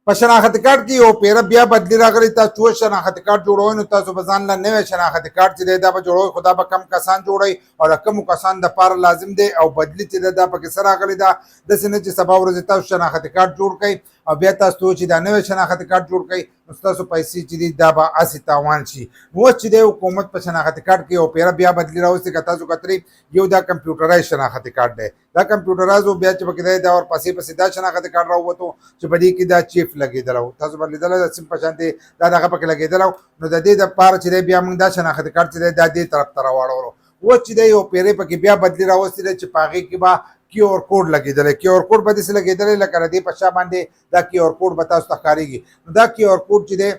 په شناخت کارت کې یو پیره بیا بدلی راغلی تاسو شناخت کارت جوړوئ نو تاسو به ځان له نوی شناخت کارت چې دی دا به جوړوئ خو دا به کم کسان جوړوئ او د کمو کسانو دپاره لازم دی او بدلی چې دی دا پکې څه راغلی ده داسې نه چې سبا ورځې تاسو شناخت کارت جوړ کړئ او بیا تاسو چې دا نوی شناخت کارت جوړ کړئ نو ستاسو پیسې چې دي دا به هسې تاوان شي نو اوس چې دی حکومت په شناخت کارت کې یو پیره بیا بدلی راوستې که تاسو کترئ یو دا کمپیوټرایز شناخت کارت دی دا کمپیوټرایز بیا چې پکې دی دا ورپسې پسې دا شناخت کارت راووتو چې په دې کې دا چیف لګېدلی و تاسو به لیدلی ده سیم په شان دی دا دغه پکې لګېدلی نو د دې دپاره چې دی بیا موږ دا شناخت کارت چې دی دا دې طرف ته راواړولو اوس چې دی یو پیرې پکې بیا بدلي راوستې ده چې په هغې کې به کیو آر کوډ لګېدلی کیو آر کوډ به داسې لګېدلی لکه د دې په شا باندې دا کیو آر کوډ به تاسو ته ښکارېږي نو دا کیو آر کوډ چې دی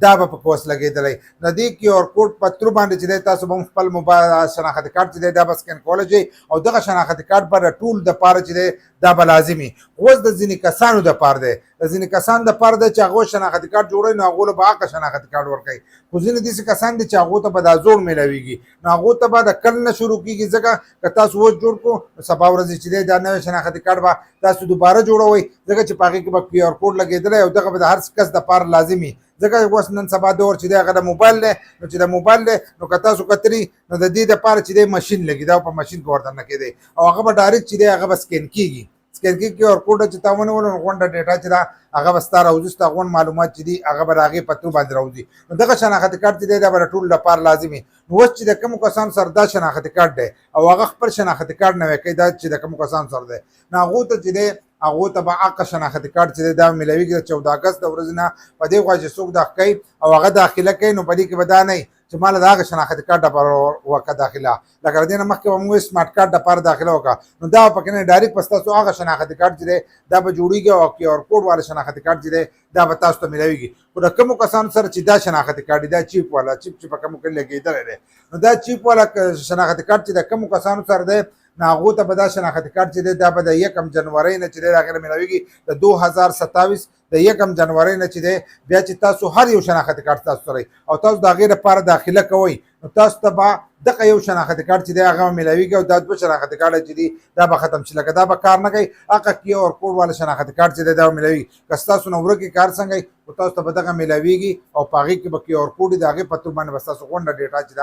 دا به پکې اوس لګېدلی د دې کیو آر کوډ په ترو باندې چې دی تاسو به خپل موبایل شناخت کارت چې دی دا به سکین کولی شئ او دغه شناخت کارت به د ټول دپاره چې دی دا به لازمي اوس د ځینې کسانو دپاره دی د ځینې کسانو دپاره دی چې هغوی شناخت کارت جوړوي نو هغو له به هغه شناخت کارت ورکوي خو ځینې داسې کسان دي چې هغو ته به دا زوړ میلاویږي نو هغو ته به د کل نه شروع کېږي ځکه که تاسو اوس جوړ کړو نو سبا ورځې چې دی دا نوی شناخت کارت به تاسو دوباره جوړوئ ځکه چې په هغې کې به کیو آر کوډ لګېدلی او دغه به د هر کس دپاره لازمي ځکه اوس نن سبا دور چې دی هغه د موبایل دی نو چې د موبایل دی نو که تاسو کتري نو د دې دپاره چې دی مشین لګي دا په مشین کې ورته نه کېدی او هغه به ډایرکټ چې دی هغه به سکین کېږي سکین کېږي کیو آر کوډ چې تا ونیولو نو غونډه ډیټا چې ده هغه به ستا راوځي ستا غونډ معلومات چې دي هغه به د هغې په ترو باندې راوځي نو دغه شناخت کارت چې دی دا به د ټولو لپاره لازمي نو اوس چې د کومو کسانو سره دا شناخت کارت دی او هغه خپل شناخت کارت نوی کوي دا چې د کومو کسانو سره دی نو هغو ته چې دی هغو ته به هغه شناخت کارت چې دی دا میلاویږي د 14 اګست د ورځې نه په دې خوا چې څوک دغه کوي او هغه داخله کوي نو په دې کې به دا نه چې ما له د هغه شناخت کارت دپاره وکړه داخله لکه د دې نه مخکې به موږ سمارټ کارت دپاره داخله وکړه نو دا به پکې نه ډایرکټ په ستاسو هغه شناخت کارت چې دی دا به جوړېږي او کیو آر کوډ والا شناخت کارت چې دی دا به تاسو ته میلاویږي خو د کومو کسانو سره چې دا شناخت کارت دا چیپ والا چیپ چې په کومو کې لګېدلی دی نو دا چیپ والا شناخت کارت چې د کومو کسانو سره دی نو هغو ته به دا شناخت کارت چې دی دا به د 1 جنورۍ نه چې دی د هغې نه میلاویږي د 2027 د 1 جنورۍ نه چې دی بیا چې تاسو هر یو شناخت کارت تاسو سره او تاسو د هغې لپاره داخله کوئ نو تاسو ته به دغه یو شناخت کارت چې دی هغه به میلاویږي او دا 2 شناخت کارت چې دي دا به ختم شي لکه دا به کار نه کوي هغه کیو آر کوډ والا شناخت کارت چې دی دا به میلاویږي که ستاسو نه ورکې کار څنګه وي خو تاسو ته به دغه میلاویږي او په هغې کې به کیو آر کوډ د هغې په تور باندې به ستاسو غونډه ډیټا چې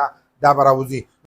دا به راوځي